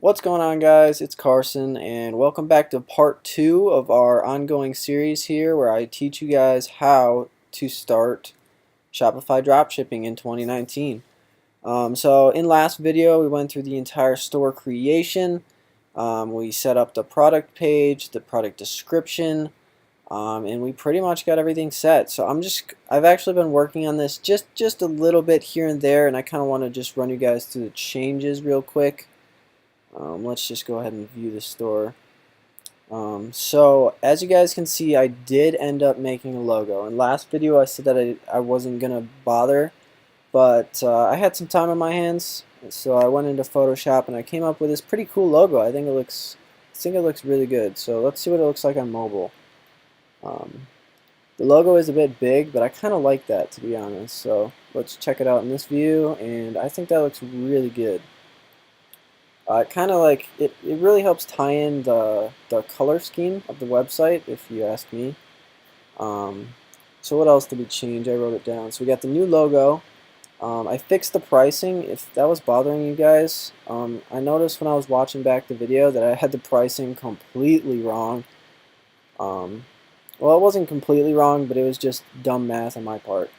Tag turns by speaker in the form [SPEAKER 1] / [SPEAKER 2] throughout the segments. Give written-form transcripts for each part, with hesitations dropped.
[SPEAKER 1] What's going on, guys? It's Carson, and welcome back to part 2 of our ongoing series here where I teach you guys how to start Shopify dropshipping in 2019. So in last video we went through the entire store creation. We set up the product page, the product description, and we pretty much got everything set. So I've actually been working on this just a little bit here and there, and I kind of want to just run you guys through the changes real quick. Let's just go ahead and view the store. So as you guys can see, I did end up making a logo. In last video I said that I wasn't gonna bother, but I had some time on my hands, so I went into Photoshop and I came up with this pretty cool logo. I think it looks really good. So let's see what it looks like on mobile. The logo is a bit big, but I kind of like that, to be honest. So let's check it out in this view, and I think that looks really good. Kind of like it really helps tie in the color scheme of the website, if you ask me. So what else did we change? I wrote it down. So we got the new logo. I fixed the pricing, if that was bothering you guys. I noticed when I was watching back the video that I had the pricing completely wrong. Well, it wasn't completely wrong, but it was just dumb math on my part.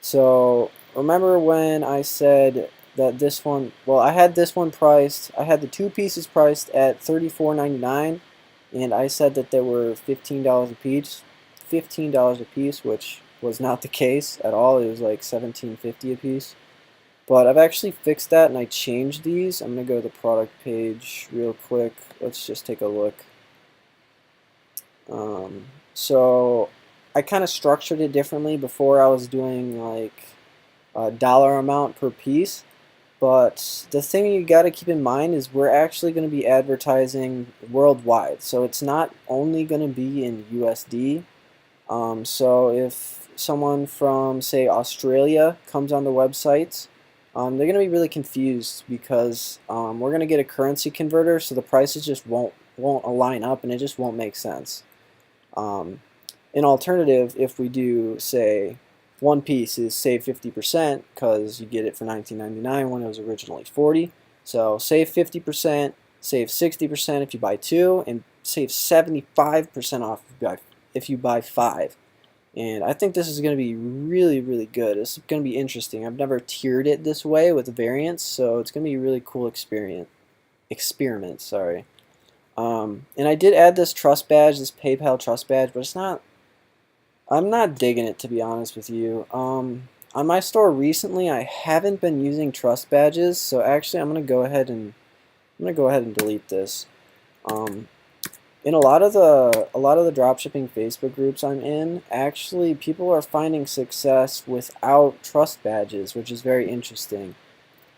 [SPEAKER 1] So remember when I said that this one, well, I had this one priced, I had the two pieces priced at $34.99, and I said that they were $15 a piece, which was not the case at all. It was like $17.50 a piece. But I've actually fixed that and I changed these. I'm gonna go to the product page real quick. Let's just take a look. So I kind of structured it differently. Before I was doing like a dollar amount per piece. But the thing you got to keep in mind is we're actually going to be advertising worldwide. So it's not only going to be in USD. So if someone from, say, Australia comes on the website, they're going to be really confused because we're going to get a currency converter, so the prices just won't align up and it just won't make sense. An alternative, if we do, say, one piece is save 50% because you get it for $19.99 when it was originally $40. So save 50%, save 60% if you buy two, and save 75% off if you buy five. And I think this is going to be really, really good. This is going to be interesting. I've never tiered it this way with variants, so it's going to be a really cool experiment. Sorry. And I did add this trust badge, this PayPal trust badge, but I'm not digging it, to be honest with you. On my store recently, I haven't been using trust badges, so actually I'm gonna go ahead and delete this. In a lot of the dropshipping Facebook groups I'm in, actually people are finding success without trust badges, which is very interesting.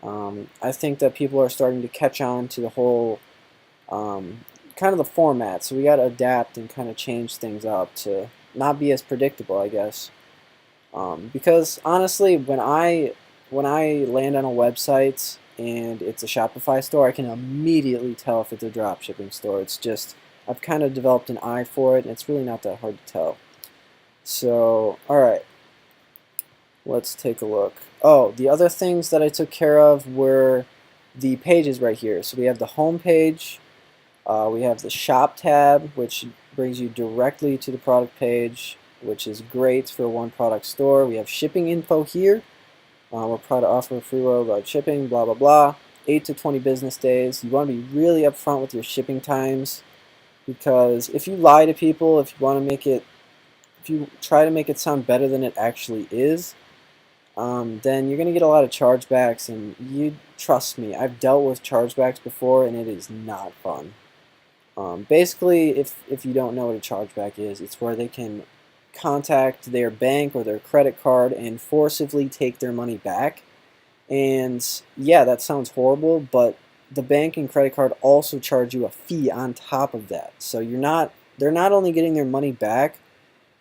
[SPEAKER 1] I think that people are starting to catch on to the whole kind of the format, so we got to adapt and kind of change things up to not be as predictable, I guess. Because honestly, when I land on a website and it's a Shopify store, I can immediately tell if it's a dropshipping store. It's just I've kind of developed an eye for it, and it's really not that hard to tell. So, all right, let's take a look. Oh, the other things that I took care of were the pages right here. So we have the home page. We have the shop tab, which brings you directly to the product page, which is great for a one product store. We have shipping info here. We're proud to offer free worldwide shipping, blah, blah, blah. 8 to 20 business days. You want to be really upfront with your shipping times, because if you lie to people, if you try to make it sound better than it actually is, then you're going to get a lot of chargebacks, and you trust me, I've dealt with chargebacks before and it is not fun. Basically, if you don't know what a chargeback is, it's where they can contact their bank or their credit card and forcibly take their money back. And yeah, that sounds horrible, but the bank and credit card also charge you a fee on top of that. So they're not only getting their money back,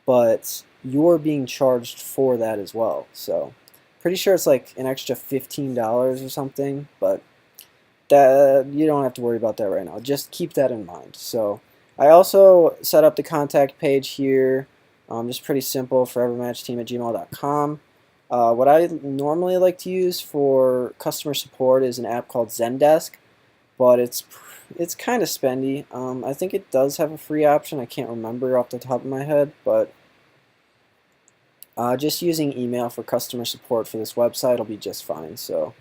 [SPEAKER 1] but you're being charged for that as well. So pretty sure it's like an extra $15 or something, but that you don't have to worry about that right now. Just keep that in mind. So I also set up the contact page here, just pretty simple, forevermatchteam@gmail.com. What I normally like to use for customer support is an app called Zendesk, but it's kind of spendy. I think it does have a free option. I can't remember off the top of my head, but just using email for customer support for this website will be just fine. So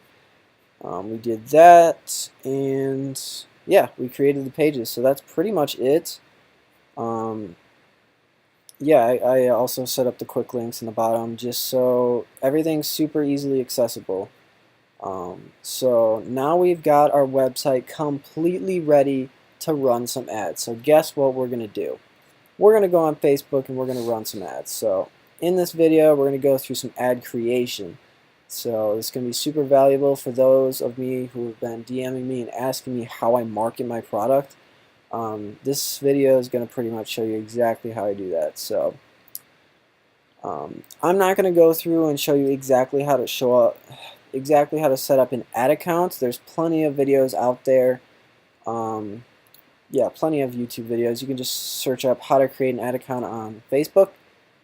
[SPEAKER 1] we did that, and yeah, we created the pages. So that's pretty much it. Yeah, I also set up the quick links in the bottom just so everything's super easily accessible. So now we've got our website completely ready to run some ads. So guess what we're going to do? We're going to go on Facebook and we're going to run some ads. So in this video, we're going to go through some ad creation. So it's going to be super valuable for those of me who have been DMing me and asking me how I market my product. This video is going to pretty much show you exactly how I do that. So I'm not going to go through and show you exactly how to set up an ad account. There's plenty of videos out there. Yeah, plenty of YouTube videos. You can just search up how to create an ad account on Facebook.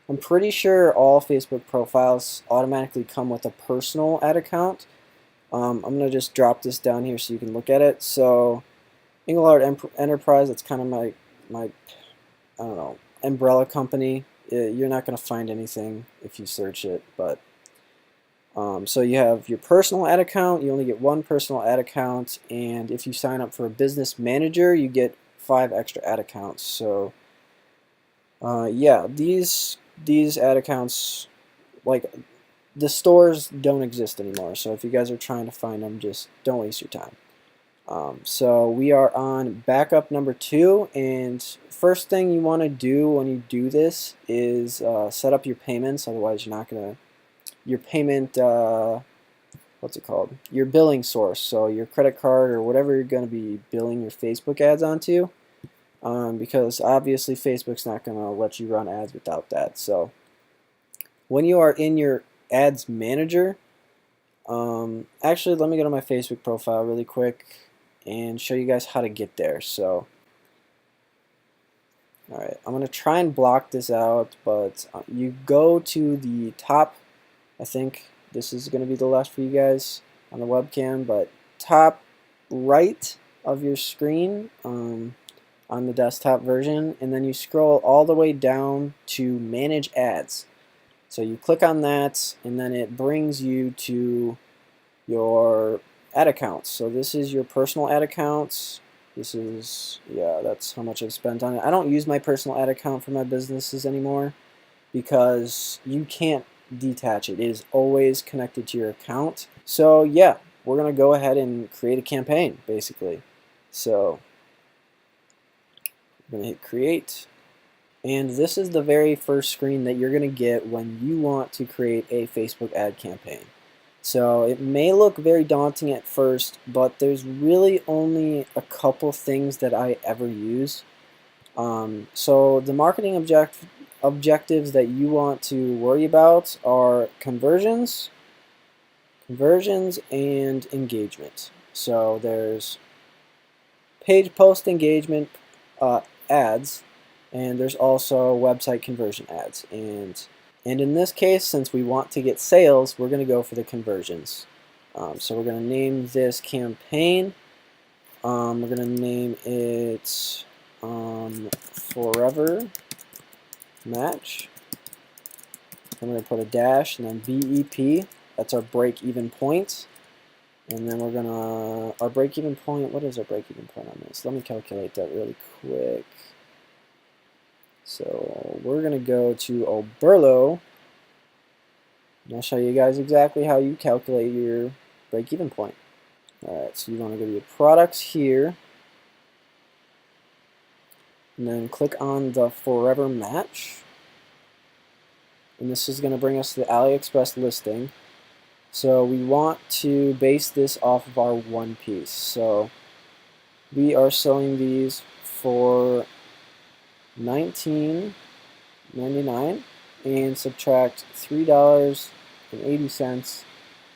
[SPEAKER 1] I'm pretty sure all Facebook profiles automatically come with a personal ad account. I'm going to just drop this down here so you can look at it. So Engelhard Enterprise, that's kind of my I don't know, umbrella company. You're not going to find anything if you search it, but so you have your personal ad account. You only get one personal ad account, and if you sign up for a business manager, you get 5 extra ad accounts. So yeah, these ad accounts, like, the stores don't exist anymore. So if you guys are trying to find them, just don't waste your time. So we are on backup number 2, and first thing you want to do when you do this is set up your payments. Otherwise, you're not gonna your payment what's it called? Your billing source. So your credit card or whatever you're going to be billing your Facebook ads onto, because obviously Facebook's not going to let you run ads without that. So when you are in your ads manager, actually let me go to my Facebook profile really quick and show you guys how to get there. So alright, I'm going to try and block this out, but you go to the top. I think this is going to be the left for you guys on the webcam, but top right of your screen on the desktop version, and then you scroll all the way down to manage ads. So you click on that, and then it brings you to your ad accounts. So this is your personal ad accounts. This is, yeah, that's how much I've spent on it. I don't use my personal ad account for my businesses anymore because you can't detach it. It is always connected to your account. So yeah, we're going to go ahead and create a campaign, basically. So I'm going to hit create. And this is the very first screen that you're going to get when you want to create a Facebook ad campaign. So it may look very daunting at first, but there's really only a couple things that I ever use. So the marketing objectives that you want to worry about are conversions, and engagement. So there's page post engagement ads, and there's also website conversion ads. And in this case, since we want to get sales, we're going to go for the conversions. So we're going to name this campaign. We're going to name it Forever Match. I'm going to put a dash and then BEP. That's our break-even point. And then we're going to, our break-even point, what is our break-even point on this? Let me calculate that really quick. So we're going to go to Oberlo. And I'll show you guys exactly how you calculate your break-even point. Alright, so you want to go to your products here. And then click on the Forever Match. And this is going to bring us to the AliExpress listing. So we want to base this off of our one piece. So we are selling these for $19.99 and subtract $3.80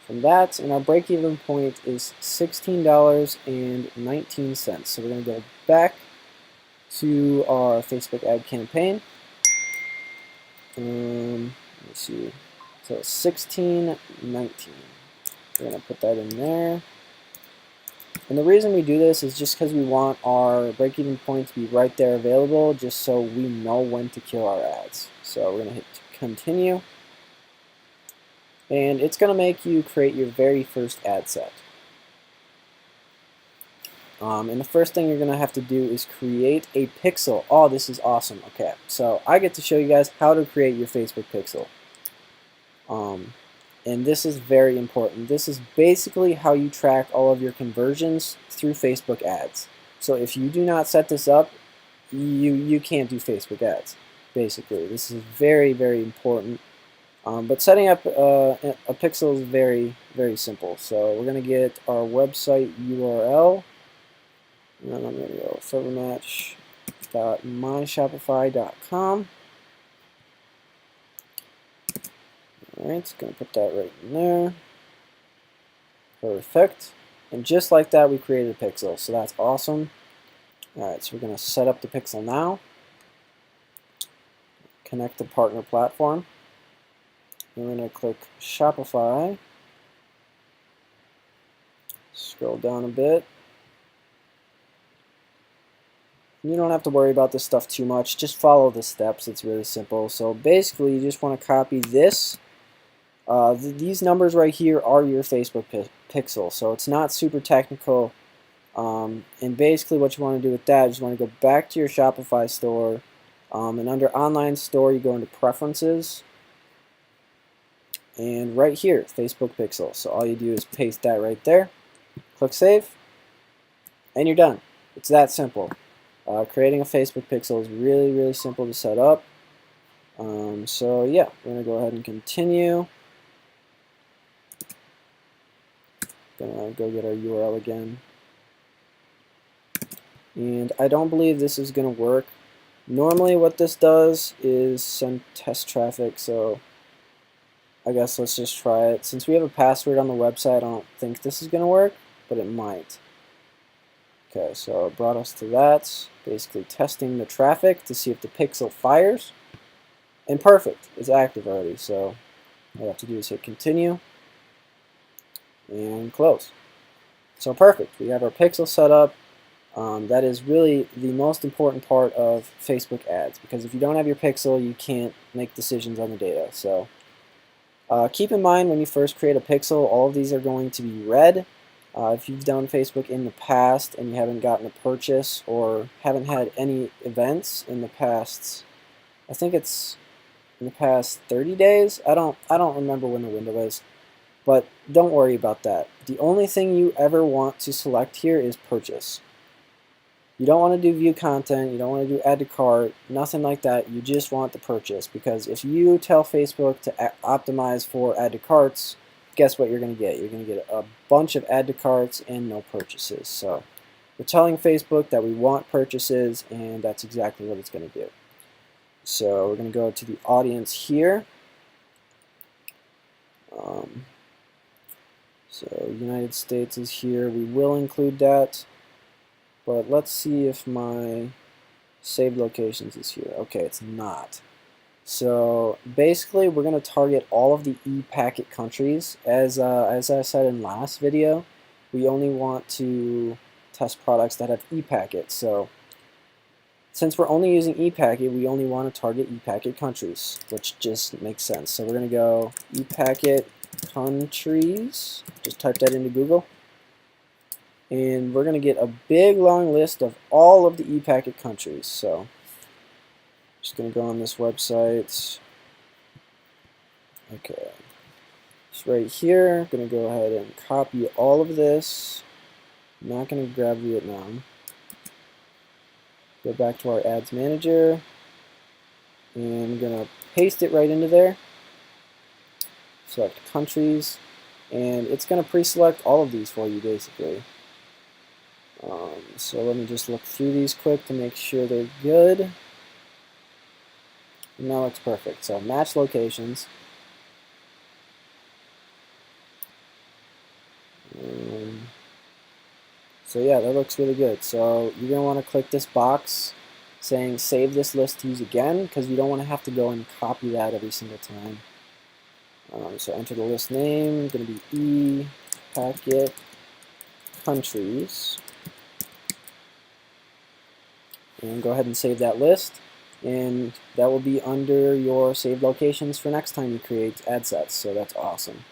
[SPEAKER 1] from that, and our break-even point is $16.19. So we're going to go back to our Facebook ad campaign. Let's see. So $16.19. We're going to put that in there. And the reason we do this is just because we want our break-even point to be right there available, just so we know when to kill our ads. So we're going to hit continue, and it's going to make you create your very first ad set. And the first thing you're going to have to do is create a pixel. Oh, this is awesome. Okay, so I get to show you guys how to create your Facebook pixel. And this is very important. This is basically how you track all of your conversions through Facebook ads. So if you do not set this up, you can't do Facebook ads. Basically, this is very, very important. But setting up a pixel is very, very simple. So we're going to get our website URL. And then I'm going to go servermatch.myshopify.com. Alright, going to put that right in there. Perfect. And just like that, we created a pixel. So that's awesome. Alright, so we're going to set up the pixel now. Connect the partner platform. We're going to click Shopify. Scroll down a bit. You don't have to worry about this stuff too much. Just follow the steps. It's really simple. So basically, you just want to copy this. These numbers right here are your Facebook pixel. So it's not super technical. And basically, what you want to do with that is you want to go back to your Shopify store. And under Online Store, you go into Preferences. And right here, Facebook pixel. So all you do is paste that right there. Click Save. And you're done. It's that simple. Creating a Facebook pixel is really, really simple to set up. So yeah, we're going to go ahead and continue. Gonna go get our URL again. And I don't believe this is going to work. Normally what this does is send test traffic, so I guess let's just try it. Since we have a password on the website, I don't think this is going to work, but it might. Okay, so it brought us to that. Basically testing the traffic to see if the pixel fires. And perfect, it's active already. So all I have to do is hit continue and close. So perfect, we have our pixel set up. That is really the most important part of Facebook ads, because if you don't have your pixel, you can't make decisions on the data. So keep in mind when you first create a pixel, all of these are going to be red. If you've done Facebook in the past and you haven't gotten a purchase or haven't had any events in the past, I think it's in the past 30 days. I don't remember when the window is, but don't worry about that. The only thing you ever want to select here is purchase. You don't want to do view content, you don't want to do add to cart, nothing like that. You just want the purchase, because if you tell Facebook to optimize for add to carts, guess what you're going to get? You're going to get a bunch of add to carts and no purchases. So we're telling Facebook that we want purchases, and that's exactly what it's going to do. So we're going to go to the audience here. So United States is here. We will include that. But let's see if my saved locations is here. Okay, it's not. So basically, we're going to target all of the e-packet countries. As I said in last video, we only want to test products that have e-packet. So since we're only using e-packet, we only want to target e-packet countries, which just makes sense. So we're going to go e-packet countries. Just type that into Google. And we're going to get a big long list of all of the e-packet countries. So just going to go on this website. Okay. It's right here. I'm going to go ahead and copy all of this. I'm not going to grab Vietnam. Go back to our ads manager. And I'm going to paste it right into there. Select countries. And it's going to pre-select all of these for you basically. So let me just look through these quick to make sure they're good. And that looks perfect. So match locations. So yeah, that looks really good. So you're going to want to click this box saying save this list to use again, because you don't want to have to go and copy that every single time. So enter the list name, going to be e-packet countries, and go ahead and save that list, and that will be under your saved locations for next time you create ad sets, so that's awesome.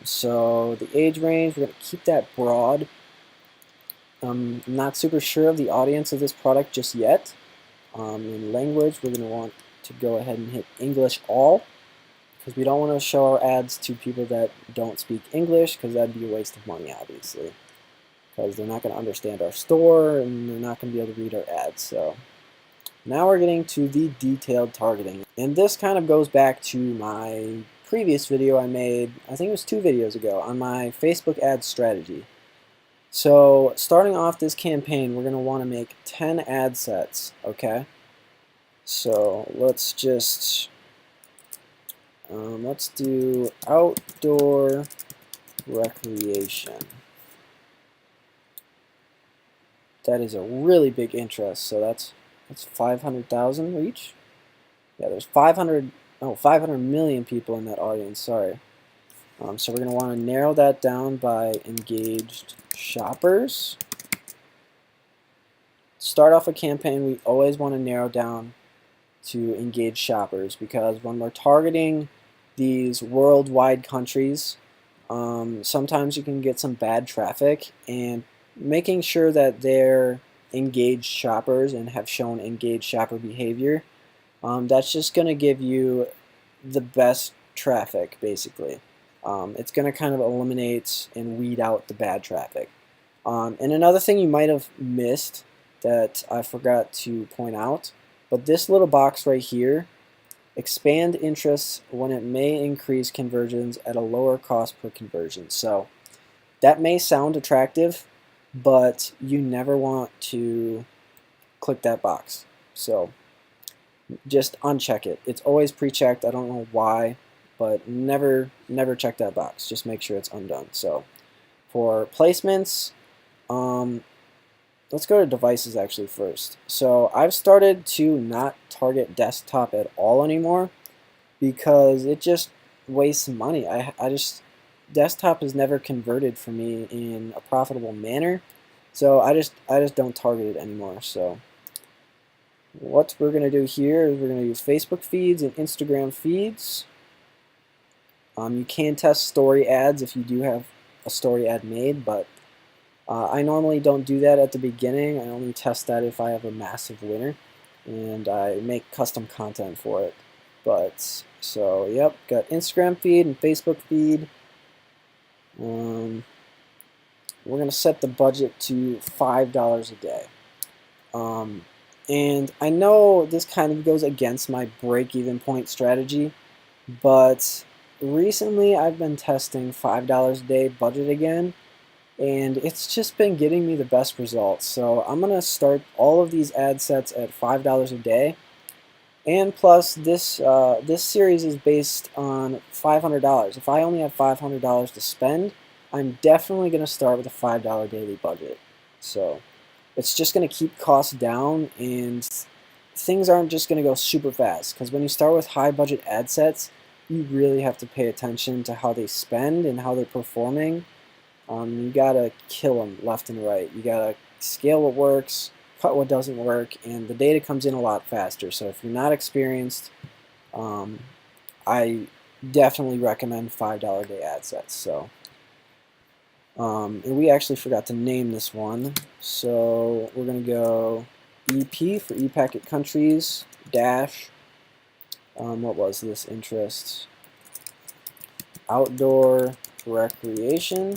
[SPEAKER 1] So the age range, we're going to keep that broad. I'm not super sure of the audience of this product just yet. In language, we're going to want to go ahead and hit English all, because we don't want to show our ads to people that don't speak English, because that'd be a waste of money, obviously, because they're not going to understand our store and they're not going to be able to read our ads. So now we're getting to the detailed targeting, and this kind of goes back to my previous video I made, I think it was 2 videos ago, on my Facebook ad strategy. So starting off this campaign, we're going to want to make 10 ad sets, okay? So let's just let's do outdoor recreation. That is a really big interest, so that's 500,000 reach. Yeah, there's 500 million people in that audience, sorry. So we're going to want to narrow that down by engaged shoppers. Start off a campaign, we always want to narrow down to engaged shoppers, because when we're targeting these worldwide countries, sometimes you can get some bad traffic, and making sure that they're engaged shoppers and have shown engaged shopper behavior, that's just going to give you the best traffic, basically. It's going to kind of eliminate and weed out the bad traffic. And another thing you might have missed that I forgot to point out, but this little box right here, expand interests when it may increase conversions at a lower cost per conversion. So that may sound attractive, but you never want to click that box. So just uncheck it. It's always pre-checked. I don't know why, but never check that box. Just make sure it's undone. So for placements, let's go to devices actually first. So I've started to not target desktop at all anymore, because it just wastes money. Desktop has never converted for me in a profitable manner, so I just don't target it anymore. So what we're going to do here is we're going to use Facebook feeds and Instagram feeds. You can test story ads if you do have a story ad made, but I normally don't do that at the beginning. I only test that if I have a massive winner, and I make custom content for it. But so yep, got Instagram feed and Facebook feed. We're going to set the budget to $5 a day. And I know this kind of goes against my break-even point strategy, but recently I've been testing $5 a day budget again, and it's just been getting me the best results. So I'm going to start all of these ad sets at $5 a day. And plus, this series is based on $500. If I only have $500 to spend, I'm definitely going to start with a $5 daily budget. So it's just going to keep costs down, and things aren't just going to go super fast, because when you start with high budget ad sets, you really have to pay attention to how they spend and how they're performing. You gotta kill them left and right. You gotta scale what works, cut what doesn't work, and the data comes in a lot faster. So if you're not experienced, I definitely recommend $5 a day ad sets. So, and we actually forgot to name this one, so we're gonna go EP for e-packet countries dash. What was this interest? Outdoor recreation.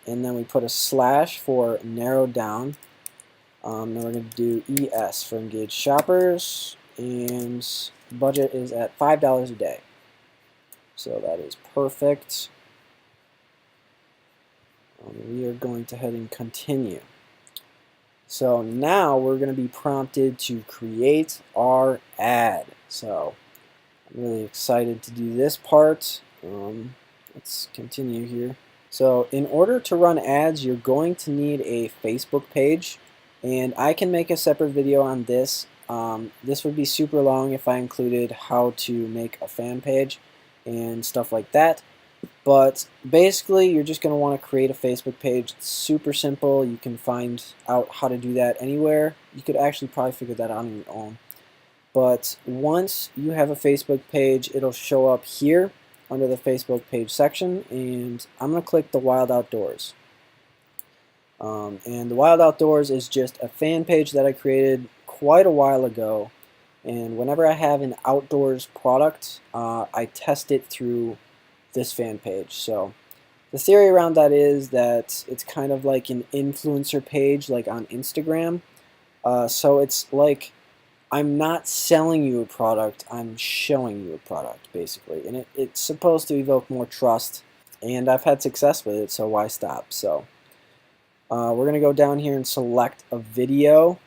[SPEAKER 1] And then we put a slash for narrowed down. Then we're going to do ES for engaged shoppers, and budget is at $5 a day. So that is perfect. We are going to head and continue. So now we're going to be prompted to create our ad. So I'm really excited to do this part. Let's continue here. So in order to run ads, you're going to need a Facebook page, and I can make a separate video on this. This would be super long if I included how to make a fan page and stuff like that. But basically, you're just going to want to create a Facebook page. It's super simple. You can find out how to do that anywhere. You could actually probably figure that out on your own. But once you have a Facebook page, it'll show up here under the Facebook page section, and I'm going to click the Wild Outdoors. And the Wild Outdoors is just a fan page that I created quite a while ago. And whenever I have an outdoors product, I test it through this fan page. So the theory around that is that it's kind of like an influencer page, like on Instagram. So it's like I'm not selling you a product, I'm showing you a product, basically. And it's supposed to evoke more trust, and I've had success with it, so why stop? So we're going to go down here and select a video.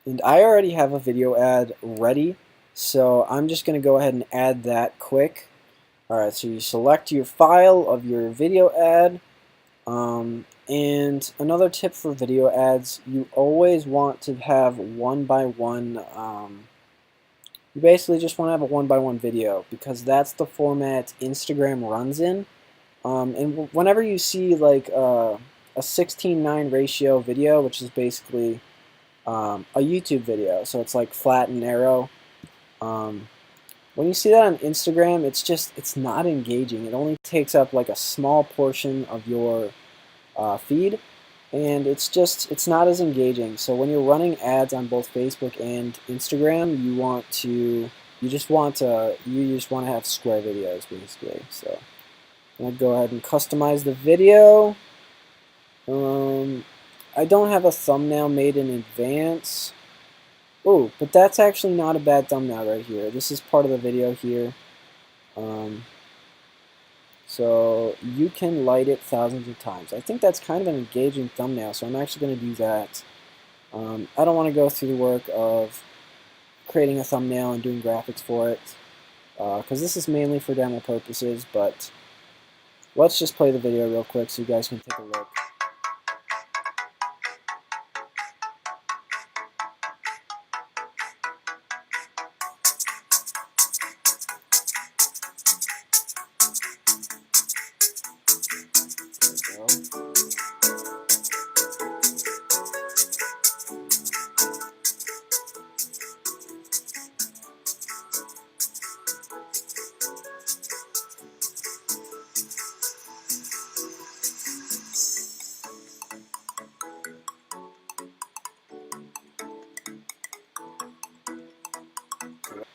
[SPEAKER 1] And I already have a video ad ready, so I'm just going to go ahead and add that quick. Alright, so you select your file of your video ad. And another tip for video ads, you always want to have one by one, you basically just want to have a one by one video because that's the format Instagram runs in. And whenever you see like a 16:9 ratio video, which is basically a YouTube video, so it's like flat and narrow, when you see that on Instagram, it's not engaging. It only takes up like a small portion of your feed, and it's not as engaging. So when you're running ads on both Facebook and Instagram, you just want to have square videos basically. So I'm gonna go ahead and customize the video. I don't have a thumbnail made in advance. Oh, but that's actually not a bad thumbnail right here. This is part of the video here. So you can light it thousands of times. I think that's kind of an engaging thumbnail, so I'm actually going to do that. I don't want to go through the work of creating a thumbnail and doing graphics for it, because this is mainly for demo purposes, but let's just play the video real quick so you guys can take a look. There we go.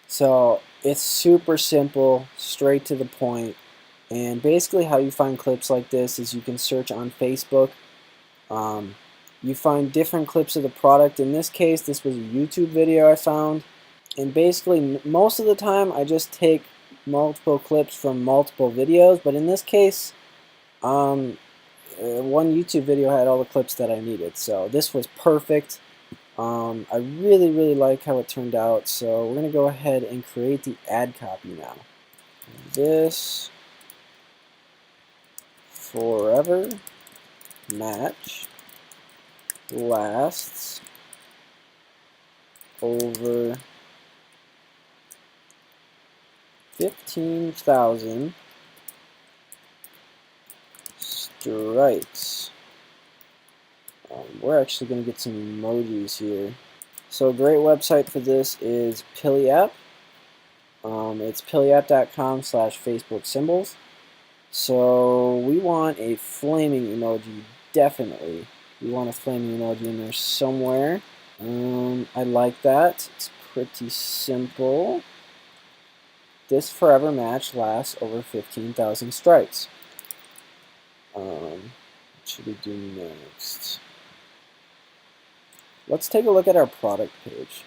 [SPEAKER 1] So it's super simple, straight to the point, and basically how you find clips like this is you can search on Facebook. You find different clips of the product. In this case, this was a YouTube video I found, and basically most of the time I just take multiple clips from multiple videos, but in this case, one YouTube video had all the clips that I needed, so this was perfect. I really like how it turned out, so we're going to go ahead and create the ad copy now. This forever match lasts over 15,000 strikes. We're actually going to get some emojis here. So a great website for this is PillyApp. It's pillyapp.com/Facebook symbols. So we want a flaming emoji, definitely. We want a flaming emoji in there somewhere. I like that. It's pretty simple. This forever match lasts over 15,000 strikes. What should we do next? Let's take a look at our product page.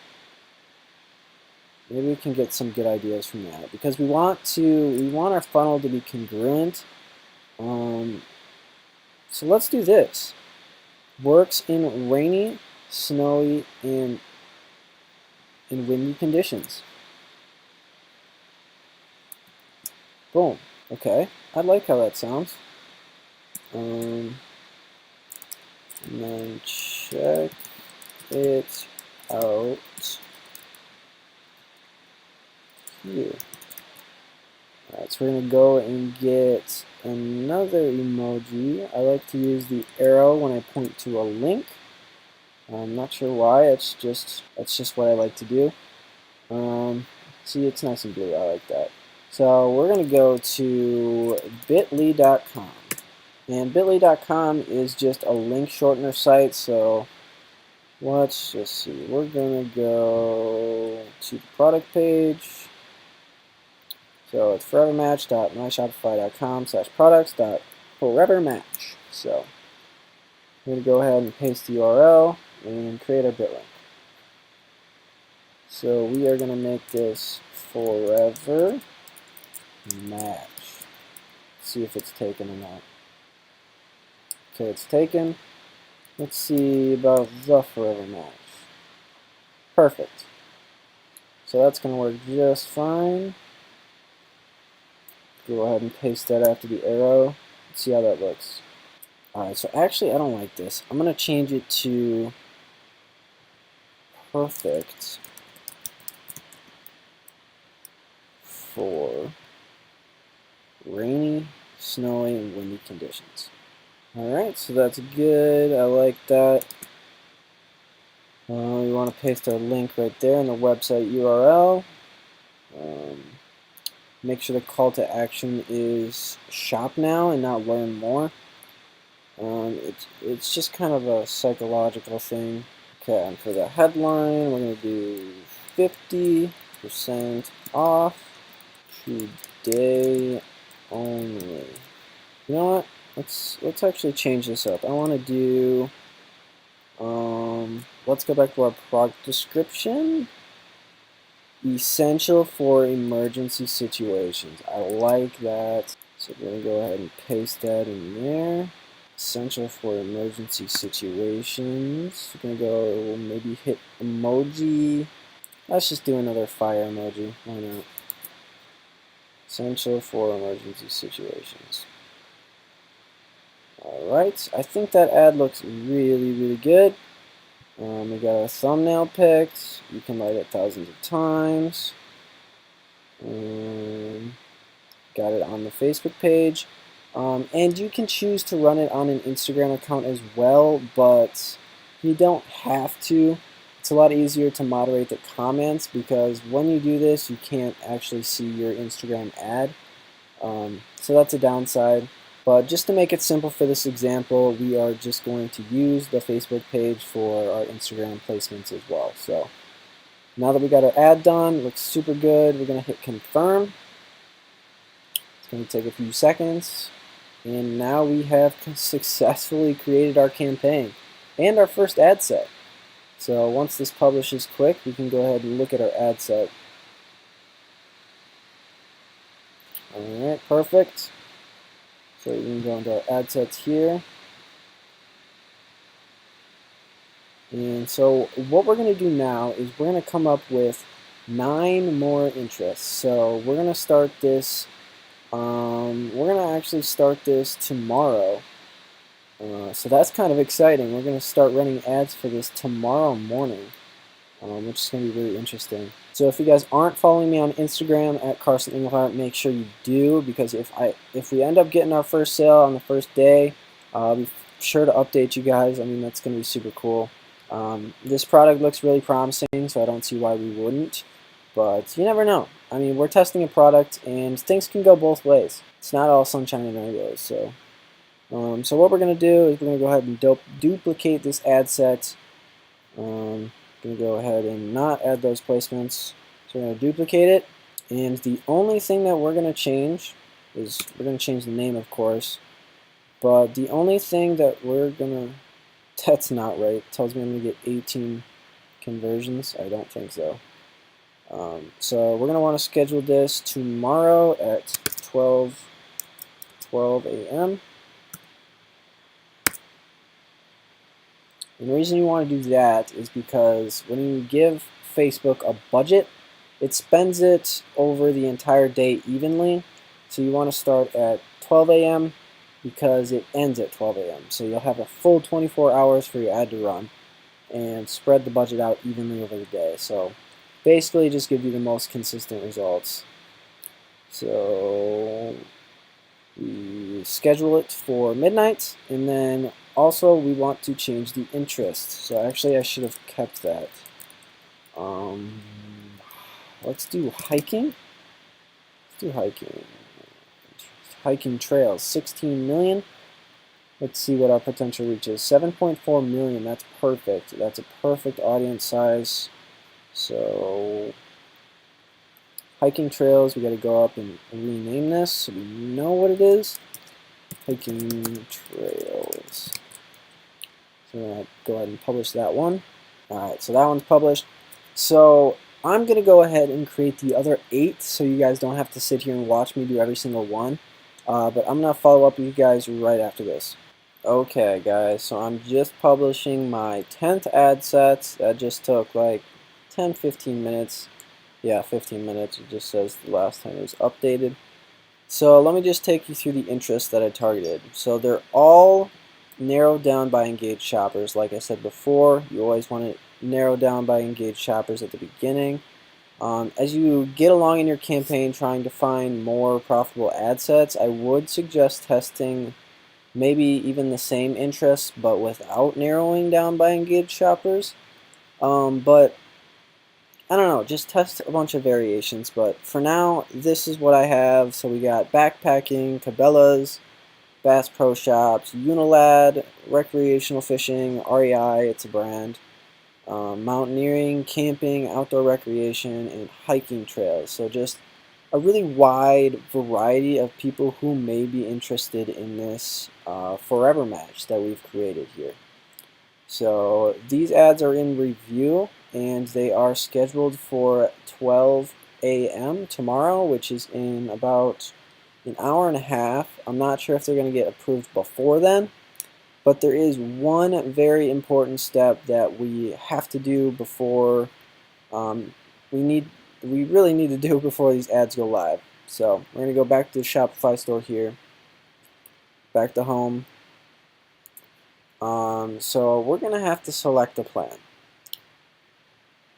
[SPEAKER 1] Maybe we can get some good ideas from that, because we want our funnel to be congruent. So let's do this. Works in rainy, snowy, and windy conditions. Boom. Okay, I like how that sounds. And then check it out here. Alright, so we're going to go and get another emoji. I like to use the arrow when I point to a link. I'm not sure why, that's just what I like to do. See, it's nice and blue, I like that. So we're going to go to bit.ly.com. And bit.ly.com is just a link shortener site, so let's just see. We're going to go to the product page. So it's forevermatch.myshopify.com/products.forevermatch. So I'm going to go ahead and paste the URL and create our bit link. So we are going to make this forever match. See if it's taken or not. Okay, it's taken. Let's see about the forever match. Perfect. So that's going to work just fine. Go ahead and paste that after the arrow. Let's see how that looks. Alright, so actually I don't like this. I'm going to change it to perfect for rainy, snowy, and windy conditions. Alright, so that's good. I like that. We want to paste our link right there in the website URL. Make sure the call to action is shop now and not learn more. It's just kind of a psychological thing. Okay, and for the headline, we're going to do 50% off today only. You know what? Let's actually change this up. I want to do. Let's go back to our product description. Essential for emergency situations. I like that. So we're going to go ahead and paste that in there. Essential for emergency situations. We're going to go maybe hit emoji. Let's just do another fire emoji. Why not? Essential for emergency situations. Alright, I think that ad looks really, really good. We got our thumbnail picked. You can write it thousands of times. Got it on the Facebook page. And you can choose to run it on an Instagram account as well, but you don't have to. It's a lot easier to moderate the comments because when you do this, you can't actually see your Instagram ad. So that's a downside. But just to make it simple for this example, we are just going to use the Facebook page for our Instagram placements as well. So now that we got our ad done, looks super good. We're going to hit confirm. It's going to take a few seconds. And now we have successfully created our campaign and our first ad set. So once this publishes quick, we can go ahead and look at our ad set. Alright, perfect. So we can go into our ad sets here. And so what we're going to do now is we're going to come up with 9 more interests. So we're going to start this, we're going to actually start this tomorrow. So that's kind of exciting. We're going to start running ads for this tomorrow morning, which is going to be really interesting. So if you guys aren't following me on Instagram at Carson Engelhardt, make sure you do, because if we end up getting our first sale on the first day, I'll be sure to update you guys. I mean, that's going to be super cool. This product looks really promising, so I don't see why we wouldn't. But you never know. I mean, we're testing a product, and things can go both ways. It's not all sunshine and rainbows. So what we're going to do is we're going to go ahead and duplicate this ad set. Going to go ahead and not add those placements. So we're going to duplicate it. And the only thing that we're going to change is we're going to change the name, of course. But the only thing that we're going to... That's not right. It tells me I'm going to get 18 conversions. I don't think so. So we're going to want to schedule this tomorrow at 12 a.m. And the reason you want to do that is because when you give Facebook a budget, it spends it over the entire day evenly. So you want to start at 12 a.m. because it ends at 12 a.m. So you'll have a full 24 hours for your ad to run and spread the budget out evenly over the day. So basically just give you the most consistent results. So we schedule it for midnight, and then also we want to change the interest. So actually I should have kept that. Um, let's do hiking. Let's do hiking. Hiking trails, 16 million. Let's see what our potential reach is. 7.4 million, that's perfect. That's a perfect audience size. So hiking trails, we got to go up and rename this so we know what it is. Hiking trails. So we're going to go ahead and publish that one. Alright, so that one's published. So I'm going to go ahead and create the other 8 so you guys don't have to sit here and watch me do every single one. But I'm going to follow up with you guys right after this. Okay guys, so I'm just publishing my 10th ad set. That just took like 10-15 minutes. Yeah, 15 minutes. It just says the last time it was updated. So let me just take you through the interests that I targeted. So they're all narrowed down by engaged shoppers. Like I said before, you always want to narrow down by engaged shoppers at the beginning. As you get along in your campaign trying to find more profitable ad sets, I would suggest testing maybe even the same interests but without narrowing down by engaged shoppers. But I don't know, just test a bunch of variations, but for now, this is what I have. So we got backpacking, Cabela's, Bass Pro Shops, Unilad, recreational fishing, REI, it's a brand, mountaineering, camping, outdoor recreation, and hiking trails. So just a really wide variety of people who may be interested in this forever match that we've created here. So these ads are in review and they are scheduled for 12 a.m. tomorrow, which is in about an hour and a half. I'm not sure if they're going to get approved before then, but there is one very important step that we have to do before um, we really need to do before these ads go live. So we're going to go back to the Shopify store here, back to home. So we're going to have to select a plan.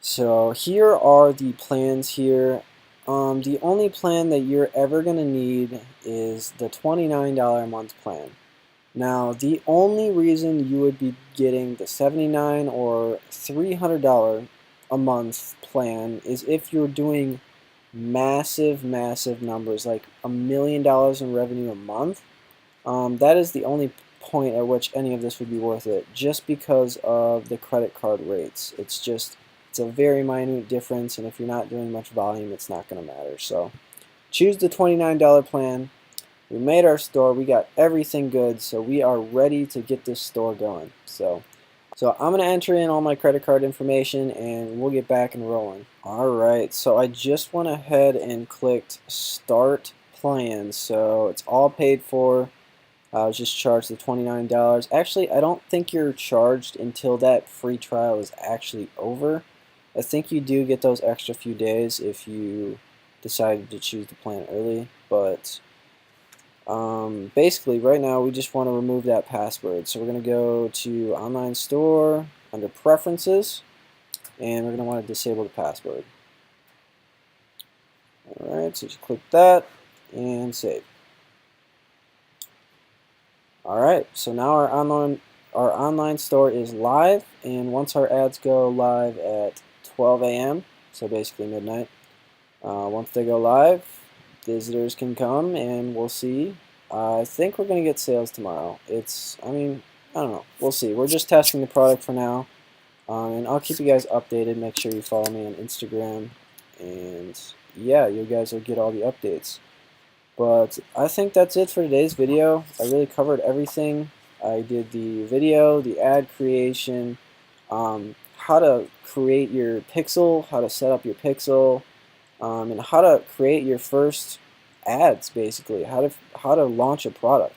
[SPEAKER 1] So here are the plans here. The only plan that you're ever going to need is the $29 a month plan. Now, the only reason you would be getting the $79 or $300 a month plan is if you're doing massive numbers, like $1 million in revenue a month. That is the only point at which any of this would be worth it, just because of the credit card rates. It's a very minute difference, and if you're not doing much volume, it's not going to matter. So choose the $29 plan. We made our store. We got everything good, so we are ready to get this store going. So I'm going to enter in all my credit card information, and we'll get back and rolling. Alright, so I just went ahead and clicked Start Plan. So it's all paid for. I was just charged the $29. Actually, I don't think you're charged until that free trial is actually over. I think you do get those extra few days if you decided to choose the plan early, but basically right now we just want to remove that password. So we're going to go to Online Store under Preferences, and we're going to want to disable the password. Alright, so just click that and save. Alright, so now our online store is live, and once our ads go live at 12 a.m., so basically midnight, once they go live, visitors can come and we'll see. I think we're going to get sales tomorrow. I don't know. We'll see. We're just testing the product for now, and I'll keep you guys updated. Make sure you follow me on Instagram, and yeah, you guys will get all the updates. But I think that's it for today's video. I really covered everything. I did the video, the ad creation, how to create your pixel, how to set up your pixel, and how to create your first ads, basically, how to launch a product.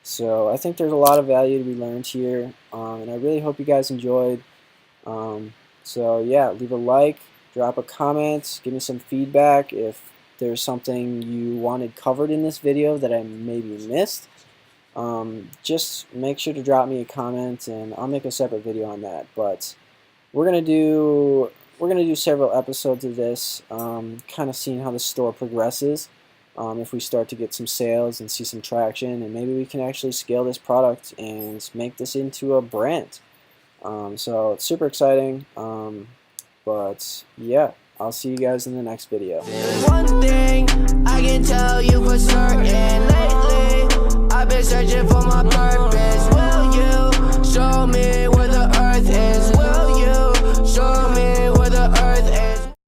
[SPEAKER 1] So I think there's a lot of value to be learned here, and I really hope you guys enjoyed. So yeah, leave a like, drop a comment, give me some feedback if there's something you wanted covered in this video that I maybe missed. Just make sure to drop me a comment, and I'll make a separate video on that. But we're gonna do several episodes of this, kind of seeing how the store progresses. if we start to get some sales and see some traction, and maybe we can actually scale this product and make this into a brand. So it's super exciting, but yeah, I'll see you guys in the next video.
[SPEAKER 2] One thing I can tell you for certain, lately I've been searching for my purpose.